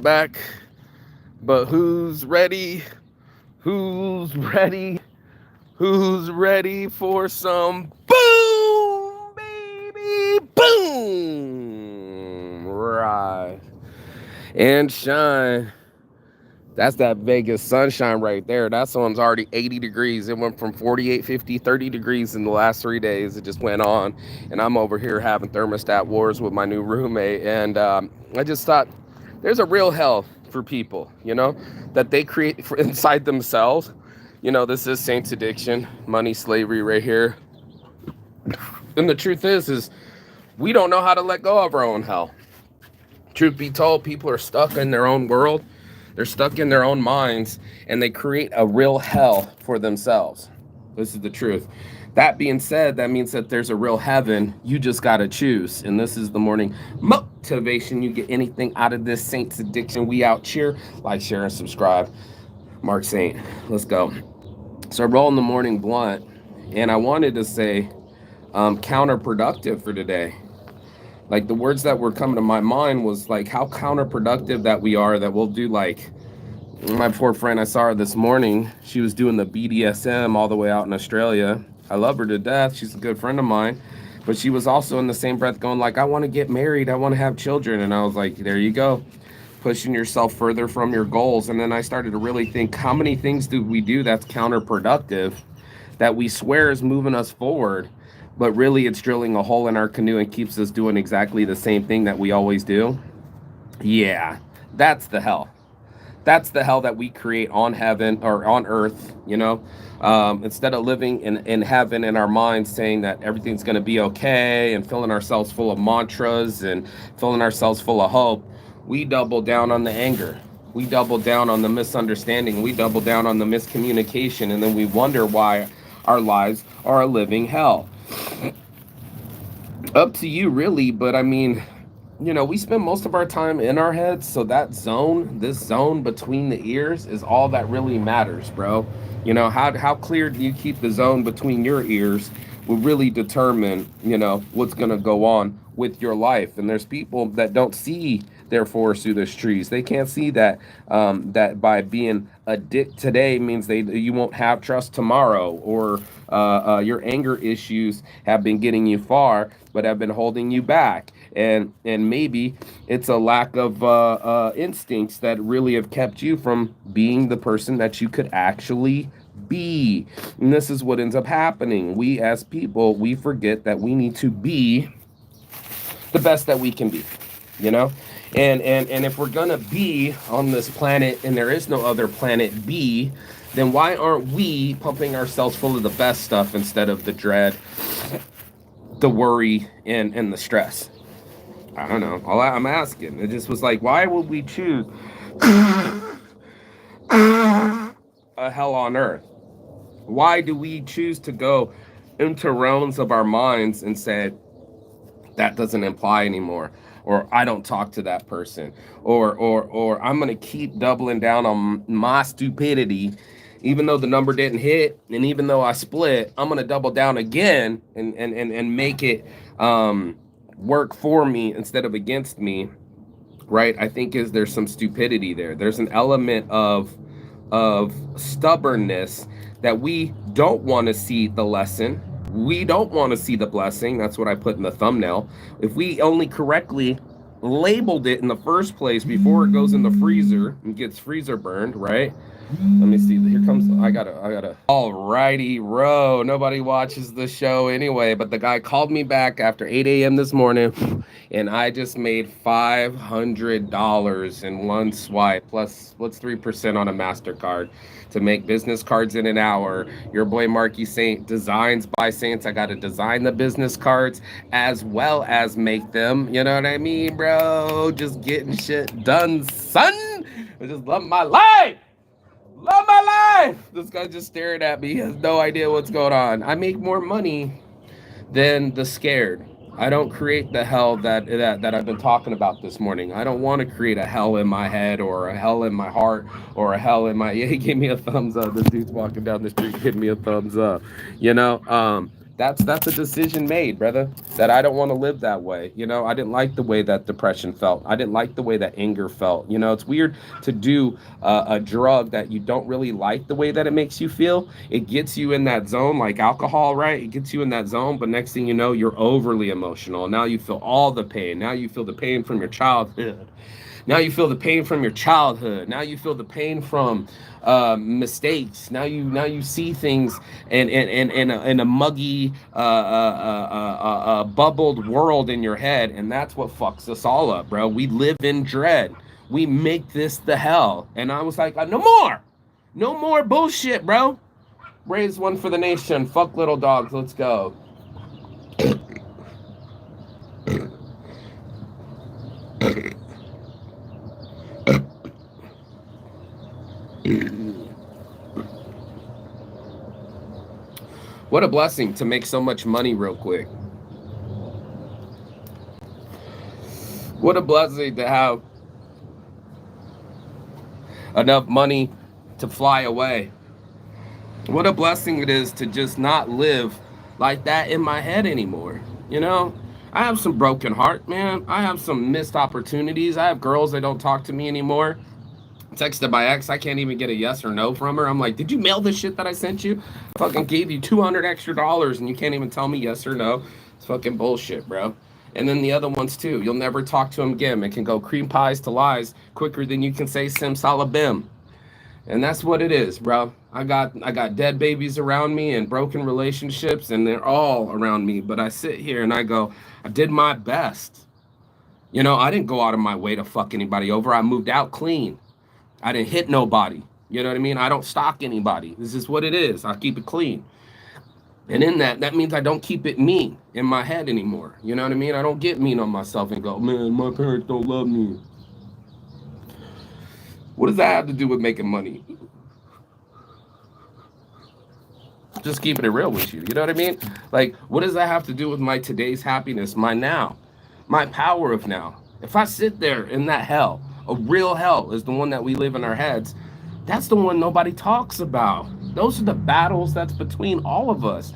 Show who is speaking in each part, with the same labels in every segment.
Speaker 1: back. But who's ready? Who's ready? Who's ready for some boom, baby? Boom! Rise and shine. That's that Vegas sunshine right there. That one's already 80 degrees. It went from 48, 50, 30 degrees in the last 3 days. It just went on. And I'm over here having thermostat wars with my new roommate. And I just thought there's a real hell for people, that they create for inside themselves. This is Saints addiction, money slavery right here. And the truth is we don't know how to let go of our own hell. Truth be told, people are stuck in their own world. They're stuck in their own minds, and they create a real hell for themselves. This is the truth. That being said, that means that there's a real heaven. You just got to choose. And this is the morning motivation. You get anything out of this Saints addiction. We out cheer, like, share, and subscribe. Mark Saint, let's go. So I roll in the morning blunt, and I wanted to say counterproductive for today. Like, the words that were coming to my mind was like how counterproductive that we are, that we'll do, like, my poor friend, I saw her this morning. She was doing the BDSM all the way out in Australia. I love her to death. She's a good friend of mine. But she was also in the same breath going like, I want to get married. I want to have children. And I was like, there you go. Pushing yourself further from your goals. And then I started to really think, how many things do we do that's counterproductive, that we swear is moving us forward, but really it's drilling a hole in our canoe and keeps us doing exactly the same thing that we always do? Yeah, that's the hell. That's the hell that we create on heaven or on earth, instead of living in heaven in our minds, saying that everything's going to be okay and filling ourselves full of mantras and filling ourselves full of hope. We double down on the anger. We double down on the misunderstanding. We double down on the miscommunication. And then we wonder why our lives are a living hell. Up to you, really. But I mean, we spend most of our time in our heads. So this zone between the ears is all that really matters, bro. How clear do you keep the zone between your ears will really determine, what's going to go on with your life. And there's people that don't see their forest through the trees. They can't see that that by being a dick today means you won't have trust tomorrow, or your anger issues have been getting you far but have been holding you back. And maybe it's a lack of instincts that really have kept you from being the person that you could actually be. And this is what ends up happening. We as people, we forget that we need to be the best that we can be, and if we're gonna be on this planet and there is no other planet B, then why aren't we pumping ourselves full of the best stuff instead of the dread, the worry, and the stress? I don't know. I'm asking. It just was like, why would we choose a hell on earth? Why do we choose to go into realms of our minds and say, that doesn't apply anymore, or I don't talk to that person, or I'm going to keep doubling down on my stupidity, even though the number didn't hit, and even though I split, I'm going to double down again and make it work for me instead of against me, right? I think there's some stupidity there. There's an element of stubbornness that we don't want to see the lesson. We don't want to see the blessing. That's what I put in the thumbnail. If we only correctly labeled it in the first place before it goes in the freezer and gets freezer burned, right? Let me see. Here comes. I gotta. Alrighty, Ro. Nobody watches the show anyway, but the guy called me back after 8 a.m. this morning, and I just made $500 in one swipe. Plus, what's 3% on a MasterCard to make business cards in an hour? Your boy Marky Saint, Designs by Saints. I gotta design the business cards as well as make them. You know what I mean, bro? Just getting shit done, son. I just love my life. Love my life. This guy just staring at me. He has no idea what's going on. I make more money than the scared. I don't create the hell that I've been talking about this morning. I don't want to create a hell in my head or a hell in my heart or a hell in my... Yeah, he gave me a thumbs up. This dude's walking down the street giving me a thumbs up. That's a decision made, brother, that I don't want to live that way. I didn't like the way that depression felt. I didn't like the way that anger felt. It's weird to do a drug that you don't really like the way that it makes you feel. It gets you in that zone, like alcohol, right? It gets you in that zone, but next thing you know, you're overly emotional. Now you feel all the pain. Now you feel the pain from your childhood. Now you feel the pain from your childhood. Now you feel the pain from mistakes. Now you see things in a muggy, bubbled world in your head, and that's what fucks us all up, bro. We live in dread. We make this the hell. And I was like, no more bullshit, bro. Raise one for the nation. Fuck little dogs. Let's go. What a blessing to make so much money real quick. What a blessing to have enough money to fly away. What a blessing it is to just not live like that in my head anymore. I have some broken heart, man. I have some missed opportunities. I have girls that don't talk to me anymore. Texted my ex, I can't even get a yes or no from her. I'm like, did you mail the shit that I sent you? Fucking gave you $200 extra and you can't even tell me yes or no. It's fucking bullshit, bro. And then the other ones too. You'll never talk to them again. It can go cream pies to lies quicker than you can say simsalabim. And that's what it is, bro. I got dead babies around me and broken relationships, and they're all around me. But I sit here and I go, I did my best. I didn't go out of my way to fuck anybody over. I moved out clean. I didn't hit nobody. You know what I mean? I don't stalk anybody. This is what it is. I keep it clean. And in that means I don't keep it mean in my head anymore. You know what I mean? I don't get mean on myself and go, man, my parents don't love me. What does that have to do with making money? Just keeping it real with you. You know what I mean? Like, what does that have to do with my today's happiness, my now, my power of now? If I sit there in that hell, a real hell is the one that we live in our heads. That's the one nobody talks about. Those are the battles that's between all of us.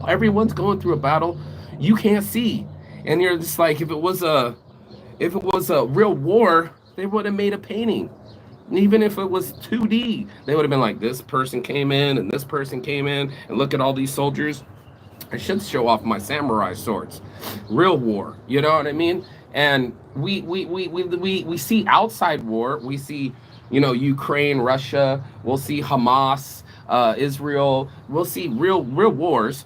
Speaker 1: Everyone's going through a battle you can't see. And you're just like, if it was a real war, they would have made a painting. Even if it was 2D, they would have been like, this person came in and this person came in, and look at all these soldiers. I should show off my samurai swords. Real war, you know what I mean? And we see outside war. We see, Ukraine, Russia. We'll see Hamas, Israel. We'll see real wars.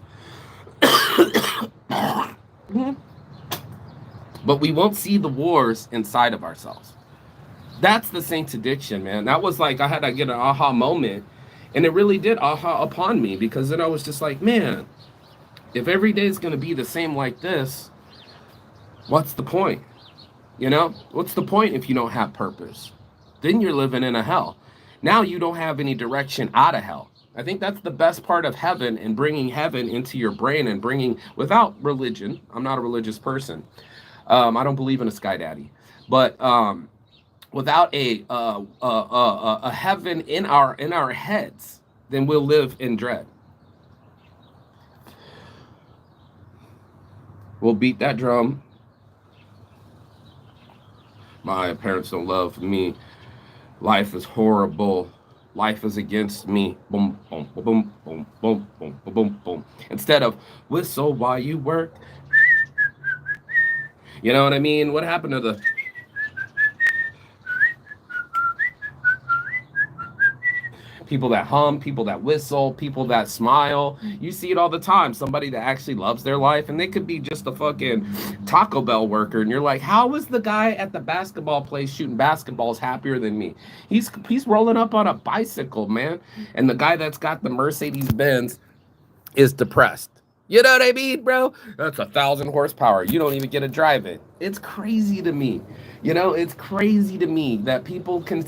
Speaker 1: But we won't see the wars inside of ourselves. That's the Saints addiction, man. That was like, I had to get an aha moment, and it really did aha upon me, because then I was just like, man, if every day is going to be the same like this, what's the point? What's the point if you don't have purpose? Then you're living in a hell. Now you don't have any direction out of hell. I think that's the best part of heaven, and bringing heaven into your brain, and bringing, without religion. I'm not a religious person. I don't believe in a sky daddy, but without a heaven in our heads, then we'll live in dread. We'll beat that drum. My parents don't love me. Life is horrible. Life is against me. Boom, boom, boom, boom, boom, boom, boom, boom. Instead of whistle while you work. You know what I mean? What happened to the people that hum, people that whistle, people that smile? You see it all the time. Somebody that actually loves their life, and they could be just a fucking Taco Bell worker, and you're like, how is the guy at the basketball place shooting basketballs happier than me? He's rolling up on a bicycle, man. And the guy that's got the Mercedes Benz is depressed. You know what I mean, bro? That's 1,000 horsepower. You don't even get to drive it. It's crazy to me. It's crazy to me that people can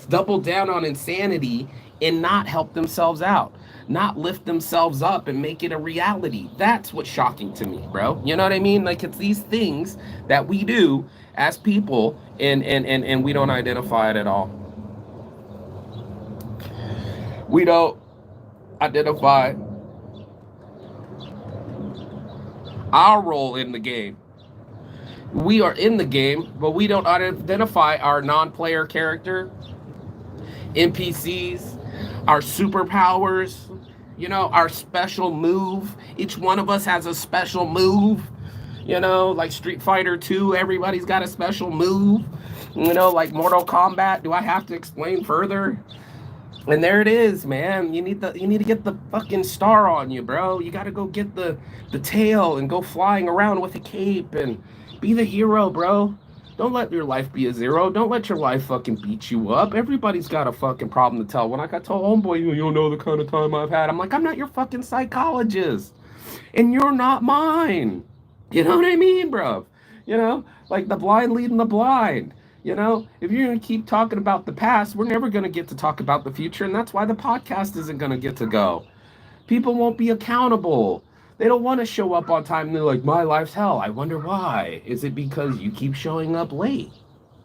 Speaker 1: double down on insanity and not help themselves out, not lift themselves up and make it a reality. That's what's shocking to me, bro. You know what I mean? Like, it's these things that we do as people, and we don't identify it at all. We don't identify Our role in the game. We are in the game, but we don't identify our non-player character, NPCs, our superpowers, our special move. Each one of us has a special move. Like Street Fighter 2, everybody's got a special move. Like Mortal Kombat, do I have to explain further? And there it is, man. You need to get the fucking star on you, bro. You got to go get the tail and go flying around with a cape and be the hero, bro. Don't let your life be a zero. Don't let your life fucking beat you up. Everybody's got a fucking problem to tell. When I got told homeboy, you don't know the kind of time I've had. I'm like, I'm not your fucking psychologist, and you're not mine. You know what I mean, bro? Like the blind leading the blind. If you're going to keep talking about the past, we're never going to get to talk about the future. And that's why the podcast isn't going to get to go. People won't be accountable. They don't want to show up on time. And they're like, my life's hell. I wonder why. Is it because you keep showing up late?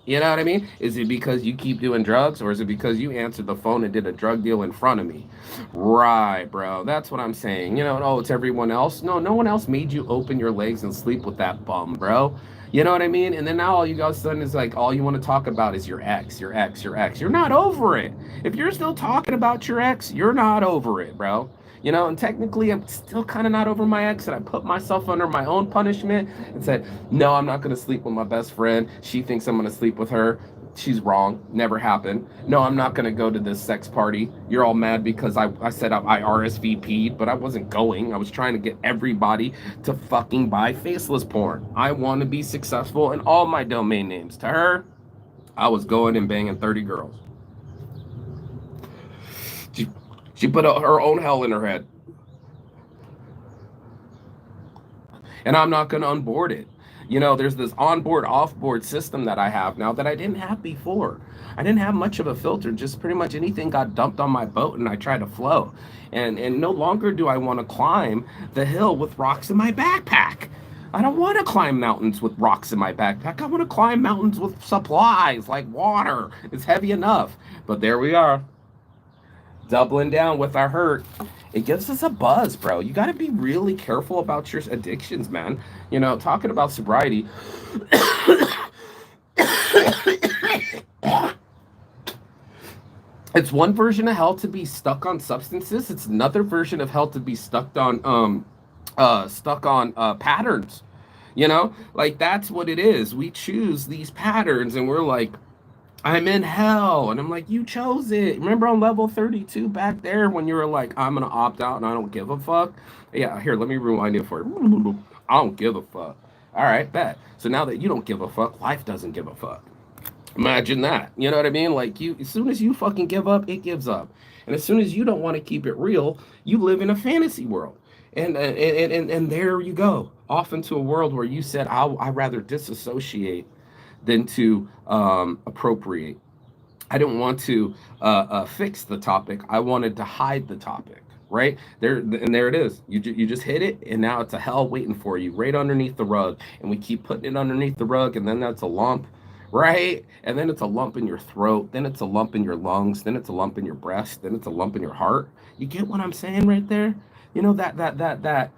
Speaker 1: You know what I mean? Is it because you keep doing drugs, or is it because you answered the phone and did a drug deal in front of me? Right, bro. That's what I'm saying. Oh, it's everyone else. No, no one else made you open your legs and sleep with that bum, bro. You know what I mean? And then now all you guys done is like, all you want to talk about is your ex, your ex, your ex. You're not over it. If you're still talking about your ex, you're not over it, bro. And technically I'm still kind of not over my ex, and I put myself under my own punishment and said, no, I'm not going to sleep with my best friend. She thinks I'm going to sleep with her. She's wrong. Never happened. No, I'm not going to go to this sex party. You're all mad because I said I RSVP'd, but I wasn't going. I was trying to get everybody to fucking buy faceless porn. I want to be successful in all my domain names. To her, I was going and banging 30 girls. She put her own hell in her head. And I'm not going to onboard it. There's this onboard, offboard system that I have now that I didn't have before. I didn't have much of a filter. Just pretty much anything got dumped on my boat and I tried to flow. And no longer do I want to climb the hill with rocks in my backpack. I don't want to climb mountains with rocks in my backpack. I want to climb mountains with supplies like water. It's heavy enough. But there we are, doubling down with our hurt. It gives us a buzz, bro. You got to be really careful about your addictions, man. Talking about sobriety. It's one version of hell to be stuck on substances. It's another version of hell to be stuck on patterns. Like that's what it is. We choose these patterns and we're like, I'm in hell. And I'm like, you chose it. Remember on level 32 back there when you were like, I'm going to opt out and I don't give a fuck? Yeah, here, let me rewind it for you. I don't give a fuck. All right, bet. So now that you don't give a fuck, life doesn't give a fuck. Imagine that. You know what I mean? Like as soon as you fucking give up, it gives up. And as soon as you don't want to keep it real, you live in a fantasy world. And there you go, off into a world where you said, I'd rather disassociate than to appropriate. I didn't want to fix the topic. I wanted to hide the topic, right? There it is. You just hit it, and now it's a hell waiting for you right underneath the rug. And we keep putting it underneath the rug, and then that's a lump, right? And then it's a lump in your throat. Then it's a lump in your lungs. Then it's a lump in your breast. Then it's a lump in your heart. You get what I'm saying right there? That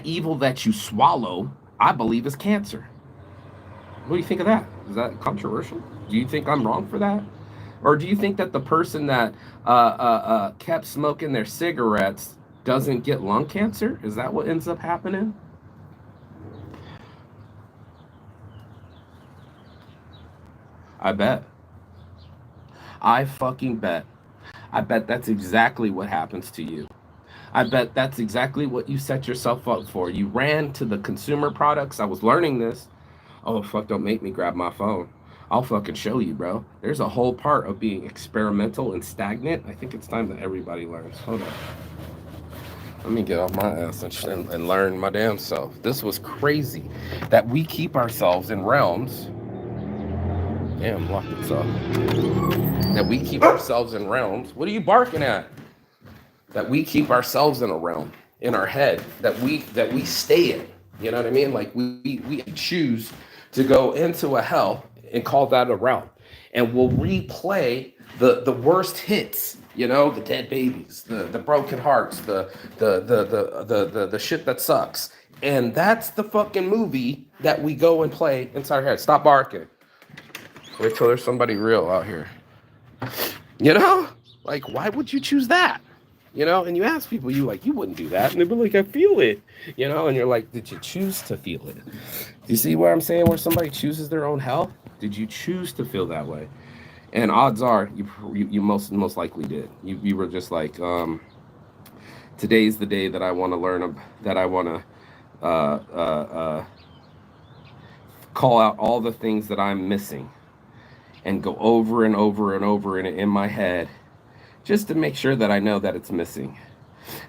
Speaker 1: evil that you swallow, I believe, is cancer. What do you think of that? Is that controversial? Do you think I'm wrong for that? Or do you think that the person that kept smoking their cigarettes doesn't get lung cancer? Is that what ends up happening? I bet. I fucking bet. I bet that's exactly what happens to you. I bet that's exactly what you set yourself up for. You ran to the consumer products. I was learning this. Oh, fuck, don't make me grab my phone. I'll fucking show you, bro. There's a whole part of being experimental and stagnant. I think it's time that everybody learns. Hold on. Let me get off my ass and learn my damn self. This was crazy that we keep ourselves in realms. Damn, lock this up. That we keep ourselves in realms. What are you barking at? That we keep ourselves in a realm in our head that we stay in. You know what I mean? Like we choose to go into a hell and call that a realm. and we'll replay the worst hits, you know, the dead babies, the broken hearts, the shit that sucks. And that's the fucking movie that we go and play inside our head. Stop barking. Wait till there's somebody real out here. You know? Like, why would you choose that? You know, and you ask people, you wouldn't do that. And they'd be like, I feel it. You know, and you're like, did you choose to feel it? Do you see what I'm saying? Where somebody chooses their own hell? Did you choose to feel that way? And odds are you most likely did. You were just like, today's the day that I want to learn, that I want to call out all the things that I'm missing and go over and over and over in my head just to make sure that I know that it's missing.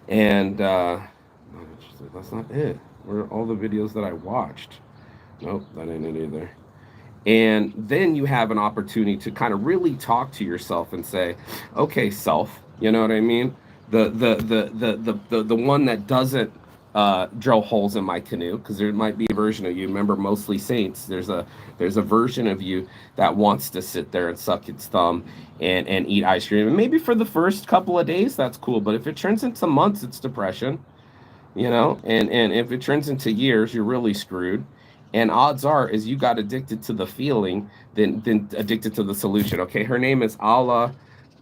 Speaker 1: And that's not it. Where are all the videos that I watched? Nope, that ain't it either. And then you have an opportunity to kind of really talk to yourself and say, okay, self, you know what I mean? The one that doesn't drill holes in my canoe, because there might be a version of you. Remember, mostly saints. There's a version of you that wants to sit there and suck its thumb and eat ice cream. And maybe for the first couple of days, that's cool. But if it turns into months, it's depression, you know. And if it turns into years, you're really screwed. And odds are, is you got addicted to the feeling, then addicted to the solution. Okay, her name is Allah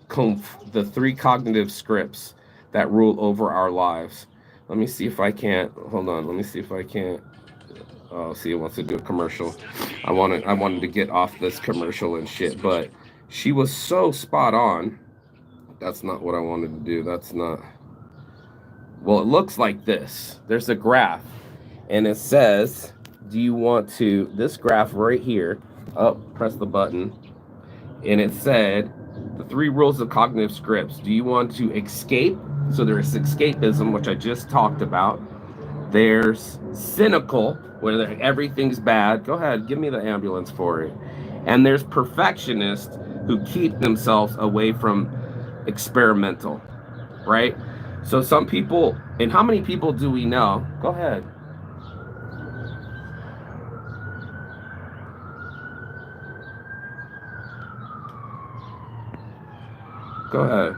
Speaker 1: Kumpf, the 3 cognitive scripts that rule over our lives. Let me see if I can't. Hold on. Let me see if I can't. Oh, see, it wants to do a commercial. I wanted to get off this commercial and shit, but she was so spot on. That's not what I wanted to do. That's not. Well, it looks like this. There's a graph, and it says, do you want to, this graph right here, oh, press the button, and it said, the 3 rules of cognitive scripts. Do you want to escape? So there's escapism, which I just talked about. There's cynical, where everything's bad. Go ahead, give me the ambulance for it. And there's perfectionists who keep themselves away from experimental, right? So some people, and how many people do we know? Go ahead. Go ahead.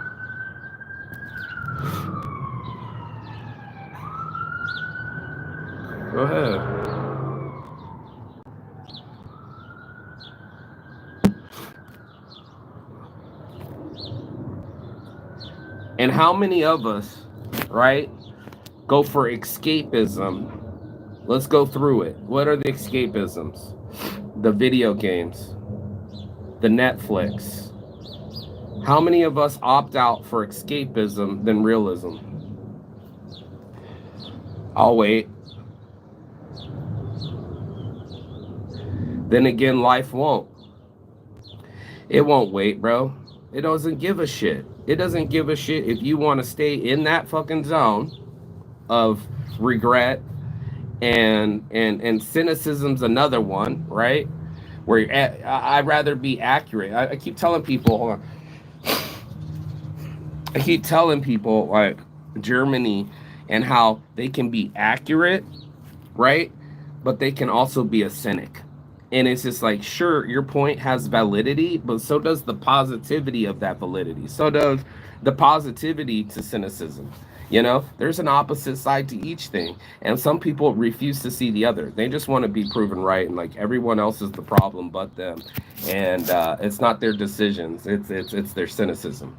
Speaker 1: Go ahead. And how many of us, right, go for escapism? Let's go through it. What are the escapisms? The video games, the Netflix. How many of us opt out for escapism than realism? I'll wait. Then again, life won't. It won't wait, bro. It doesn't give a shit. It doesn't give a shit if you want to stay in that fucking zone of regret and cynicism's another one, right? Where I'd rather be accurate. I keep telling people, hold on. I keep telling people like Germany and how they can be accurate, right? But they can also be a cynic. And it's just like, sure, your point has validity, but so does the positivity of that validity. So does the positivity to cynicism. You know, there's an opposite side to each thing. And some people refuse to see the other. They just want to be proven right. And like everyone else is the problem but them. And it's not their decisions. It's their cynicism.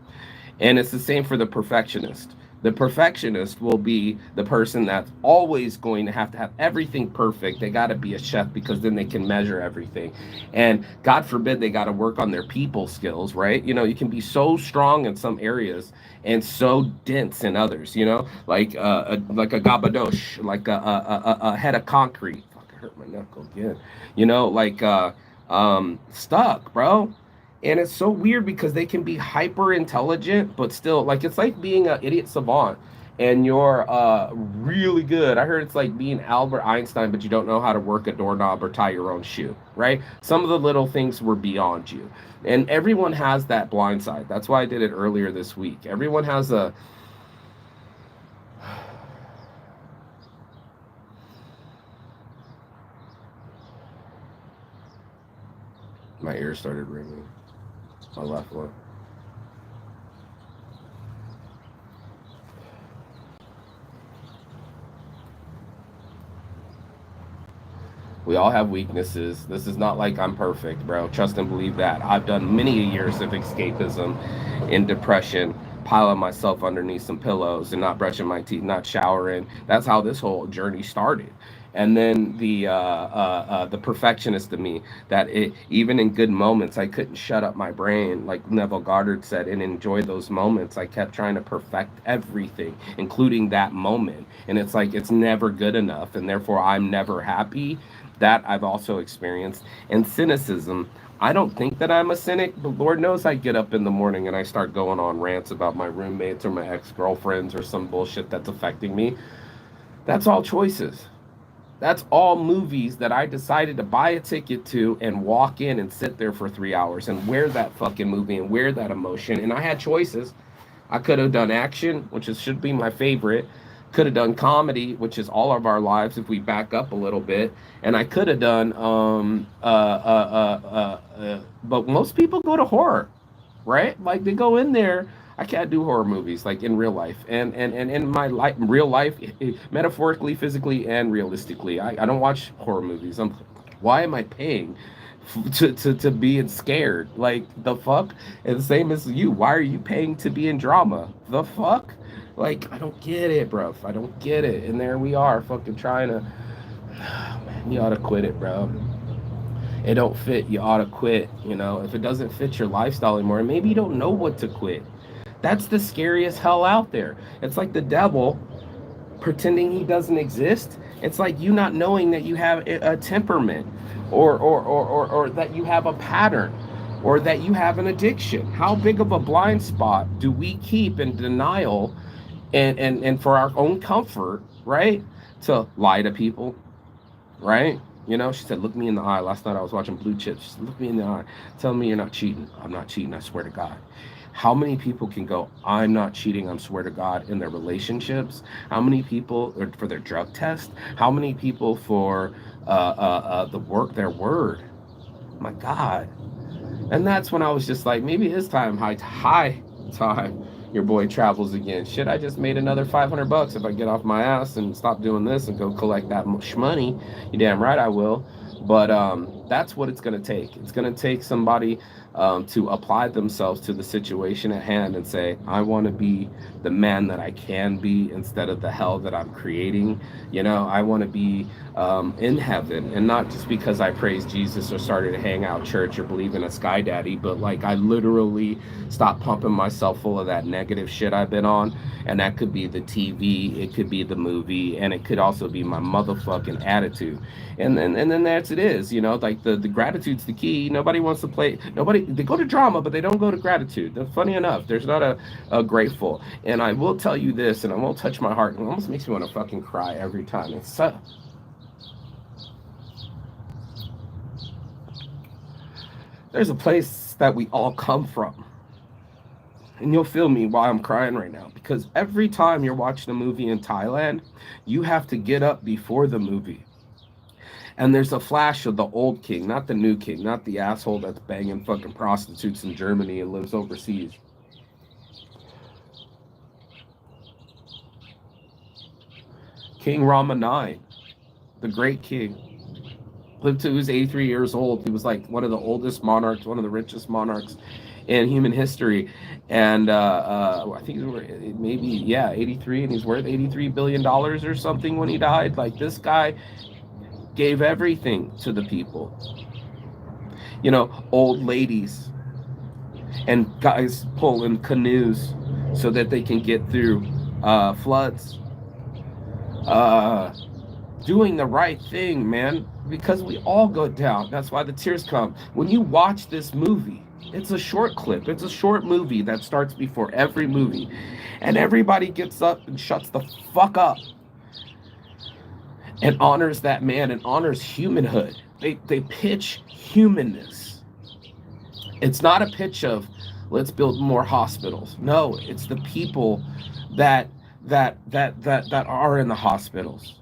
Speaker 1: And it's the same for the perfectionist. The perfectionist will be the person that's always going to have everything perfect. They got to be a chef because then they can measure everything. And God forbid they got to work on their people skills, right? You know, you can be so strong in some areas and so dense in others, you know, like a gabadosh, like a head of concrete. Fuck, I hurt my knuckle again. You know, like stuck, bro. And it's so weird because they can be hyper intelligent, but still, like, it's like being an idiot savant and you're really good. I heard it's like being Albert Einstein, but you don't know how to work a doorknob or tie your own shoe, right? Some of the little things were beyond you. And everyone has that blind side. That's why I did it earlier this week. Everyone has a. My ear started ringing. My left one. We all have weaknesses. This is not like I'm perfect, bro. Trust and believe that. I've done many years of escapism in depression, piling myself underneath some pillows and not brushing my teeth, not showering. That's how this whole journey started. And then the perfectionist of me, that even in good moments, I couldn't shut up my brain, like Neville Goddard said, and enjoy those moments. I kept trying to perfect everything, including that moment. And it's like it's never good enough, and therefore I'm never happy. That I've also experienced. And cynicism, I don't think that I'm a cynic, but Lord knows I get up in the morning and I start going on rants about my roommates or my ex-girlfriends or some bullshit that's affecting me. That's all choices. That's all movies that I decided to buy a ticket to and walk in and sit there for 3 hours and wear that fucking movie and wear that emotion. And I had choices. I could have done action, which should be my favorite. Could have done comedy, which is all of our lives if we back up a little bit. And I could have done, but most people go to horror, right? Like they go in there. I can't do horror movies like in real life, and in my life, real life, metaphorically, physically, and realistically. I don't watch horror movies. Why am I paying to being scared? Like the fuck? And the same as you. Why are you paying to be in drama? The fuck? Like I don't get it, bro. I don't get it. And there we are, fucking trying to. Man, you ought to quit it, bro. It don't fit. You ought to quit. You know, if it doesn't fit your lifestyle anymore, maybe you don't know what to quit. That's the scariest hell out there. It's like the devil pretending he doesn't exist. It's like you not knowing that you have a temperament, or that you have a pattern, or that you have an addiction. How big of a blind spot do we keep in denial, and for our own comfort, right? To lie to people, right? You know, she said, look me in the eye. Last night I was watching Blue Chips. She said, look me in the eye. Tell me you're not cheating. I'm not cheating. I swear to God. How many people can go, I'm not cheating, I swear to God, in their relationships? How many people for their drug test? How many people for their word? My God. And that's when I was just like, maybe it's time, high time your boy travels again. Shit, I just made another $500 if I get off my ass and stop doing this and go collect that money. You damn right I will. But that's what it's going to take. It's going to take somebody to apply themselves to the situation at hand and say, I want to be the man that I can be instead of the hell that I'm creating. You know, I want to be in heaven, and not just because I praise Jesus or started to hang out church or believe in a sky daddy, but like I literally stopped pumping myself full of that negative shit I've been on. And that could be the TV, it could be the movie, and it could also be my motherfucking attitude. And then that's it is, you know, like the gratitude's the key. Nobody wants to play, they go to drama, but they don't go to gratitude. That's funny enough. There's not a grateful. And I will tell you this, and I won't touch my heart. It almost makes me want to fucking cry every time. It's so, there's a place that we all come from. And you'll feel me why I'm crying right now. Because every time you're watching a movie in Thailand, you have to get up before the movie. And there's a flash of the old king, not the new king, not the asshole that's banging fucking prostitutes in Germany and lives overseas. King Rama IX, the great king, lived to he was 83 years old. He was like one of the oldest monarchs, one of the richest monarchs in human history. And I think maybe, yeah, 83, and he's worth $83 billion or something when he died. Like this guy gave everything to the people. You know, old ladies and guys pulling canoes so that they can get through floods. Doing the right thing, man, because we all go down. That's why the tears come. When you watch this movie, it's a short clip. It's a short movie that starts before every movie. And everybody gets up and shuts the fuck up and honors that man and honors humanhood. They pitch humanness. It's not a pitch of let's build more hospitals. No, it's the people that are in the hospitals.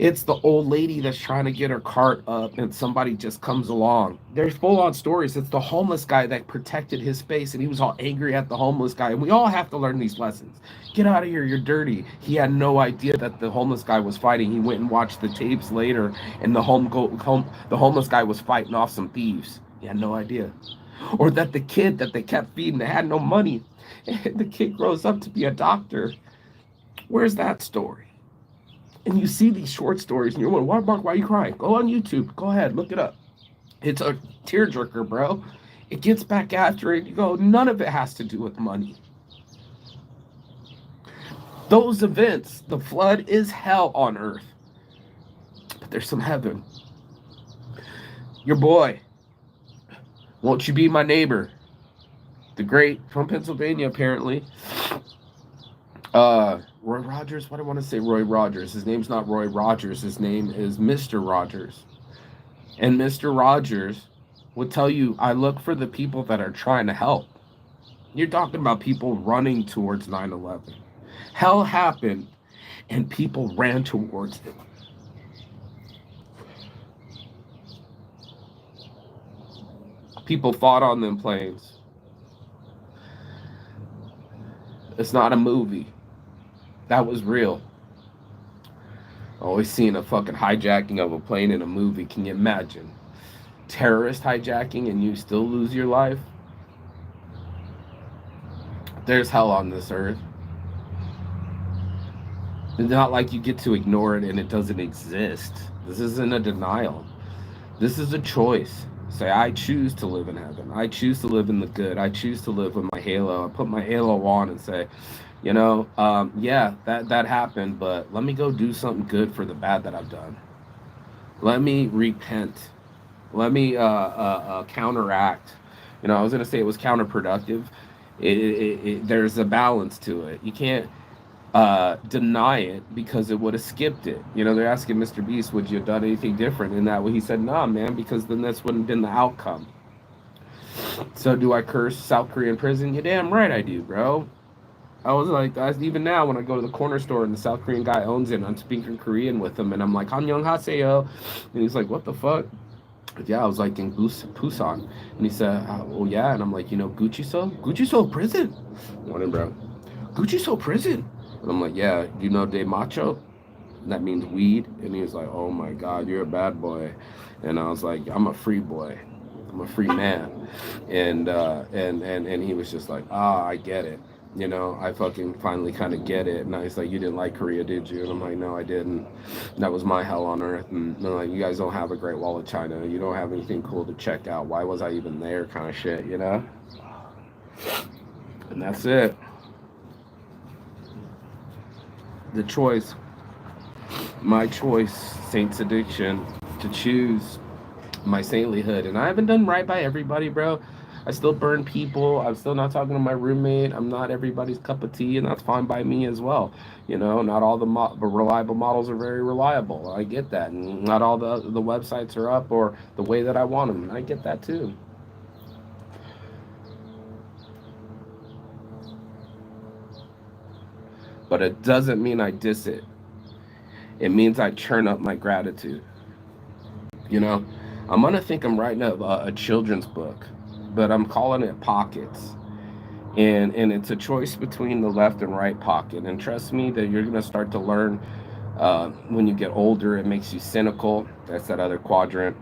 Speaker 1: It's the old lady that's trying to get her cart up and somebody just comes along. There's full on stories. It's the homeless guy that protected his space and he was all angry at the homeless guy. And we all have to learn these lessons. Get out of here, you're dirty. He had no idea that the homeless guy was fighting. He went and watched the tapes later and the homeless guy was fighting off some thieves. He had no idea. Or that the kid that they kept feeding, they had no money. And the kid grows up to be a doctor. Where's that story? And you see these short stories and you're like, why, Mark, why are you crying? Go on YouTube. Go ahead, look it up. It's a tearjerker, bro. It gets back after it. You go, none of it has to do with money. Those events, the flood is hell on earth. But there's some heaven. Your boy, won't you be my neighbor? The great, from Pennsylvania, apparently. Roy Rogers, what do I want to say? Roy Rogers. His name's not Roy Rogers. His name is Mr. Rogers. And Mr. Rogers would tell you, I look for the people that are trying to help. You're talking about people running towards 9/11. Hell happened, and people ran towards it. People fought on them planes. It's not a movie. That was real. Always seeing a fucking hijacking of a plane in a movie. Can you imagine? Terrorist hijacking and you still lose your life? There's hell on this earth. It's not like you get to ignore it and it doesn't exist. This isn't a denial. This is a choice. Say, I choose to live in heaven. I choose to live in the good. I choose to live with my halo. I put my halo on and say, you know, yeah, that happened, but let me go do something good for the bad that I've done. Let me repent. Let me counteract. You know, I was going to say it was counterproductive. There's a balance to it. You can't deny it because it would have skipped it. You know, they're asking Mr. Beast, would you have done anything different in that way? He said, nah, man, because then this wouldn't have been the outcome. So do I curse South Korean prison? You're damn right I do, bro. I was like, even now when I go to the corner store and the South Korean guy owns it, and I'm speaking Korean with him, and I'm like, Annyeonghaseyo, and he's like, what the fuck? Yeah, I was like in Busan, and he said, oh yeah, and I'm like, you know, Gucci-so prison. Morning, bro. Gucci-so prison. And I'm like, yeah, you know de macho? That means weed. And he was like, oh my God, you're a bad boy. And I was like, I'm a free boy. I'm a free man. And he was just like, I get it. You know, I fucking finally kind of get it. And I was like, you didn't like Korea, did you? And I'm like, no, I didn't. That was my hell on earth. And they're like, you guys don't have a Great Wall of China. You don't have anything cool to check out. Why was I even there kind of shit, you know? And that's it. The choice, my choice, Saint's addiction, to choose my saintlyhood. And I haven't done right by everybody, bro. I still burn people. I'm still not talking to my roommate. I'm not everybody's cup of tea, and that's fine by me as well. You know, not all the reliable models are very reliable. I get that. And not all the websites are up or the way that I want them. I get that too. But it doesn't mean I diss it. It means I churn up my gratitude. You know, I'm going to think I'm writing a children's book, but I'm calling it Pockets. And it's a choice between the left and right pocket. And trust me that you're going to start to learn when you get older. It makes you cynical. That's that other quadrant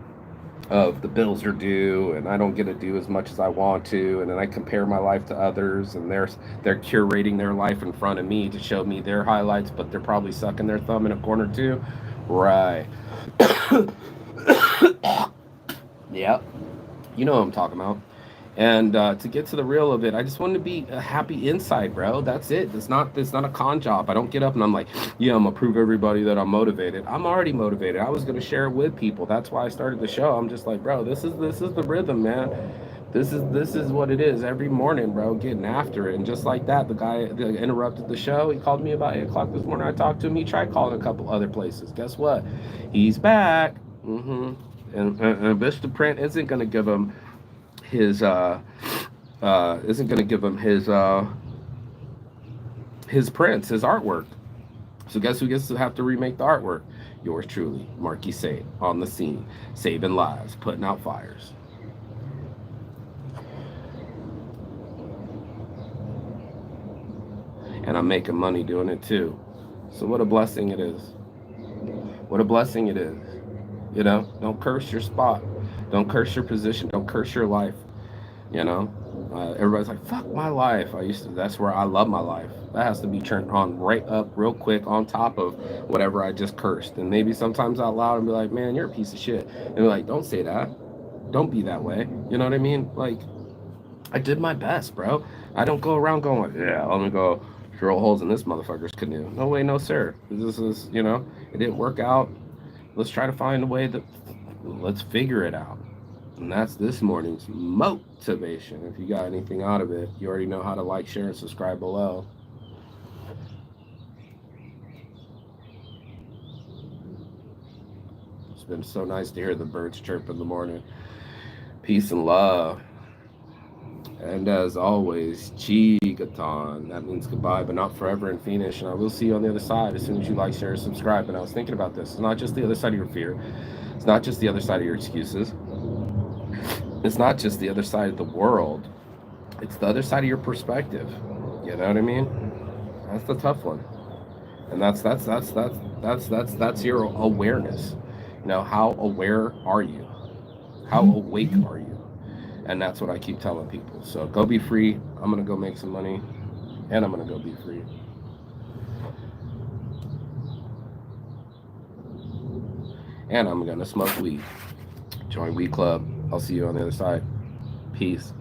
Speaker 1: of the bills are due and I don't get to do as much as I want to, and then I compare my life to others and they're curating their life in front of me to show me their highlights, but they're probably sucking their thumb in a corner too. Right. Yep. You know what I'm talking about. And to get to the real of it, I just want to be a happy inside, bro. That's it. It's not a con job. I don't get up and I'm like, yeah, I'm gonna prove everybody that I'm motivated. I'm already motivated. I was gonna share it with people. That's why I started the show. I'm just like, bro, this is the rhythm, man. This is what it is every morning, bro. Getting after it. And just like that, the guy that interrupted the show, he called me about 8 o'clock this morning. I talked to him. He tried calling a couple other places. Guess what? He's back. And Vistaprint isn't gonna give him his isn't going to give him his prints, his artwork. So guess who gets to have to remake the artwork? Yours truly, Marky Say, on the scene, saving lives, putting out fires. And I'm making money doing it too. So what a blessing it is. What a blessing it is. You know, don't curse your spot. Don't curse your position. Don't curse your life. You know, everybody's like, fuck my life. That's where I love my life. That has to be turned on right up real quick on top of whatever I just cursed. And maybe sometimes out loud and be like, man, you're a piece of shit. And be like, don't say that. Don't be that way. You know what I mean? Like, I did my best, bro. I don't go around going like, yeah, let me go drill holes in this motherfucker's canoe. No way, no sir. This is, it didn't work out. Let's try to find a way that let's figure it out. And that's this morning's motivation. If you got anything out of it, you already know how to like, share, and subscribe below. It's been so nice to hear the birds chirp in the morning. Peace and love. And as always, Chigaton. That means goodbye, but not forever and finish. And I will see you on the other side as soon as you like, share, and subscribe. And I was thinking about this. It's not just the other side of your fear. It's not just the other side of your excuses. It's not just the other side of the world. It's the other side of your perspective. You know what I mean? That's the tough one. And that's your awareness. How aware are you? How awake are you? And that's what I keep telling people. So go be free. I'm gonna go make some money, and I'm gonna go be free. And I'm gonna smoke weed. Join Weed Club. I'll see you on the other side. Peace.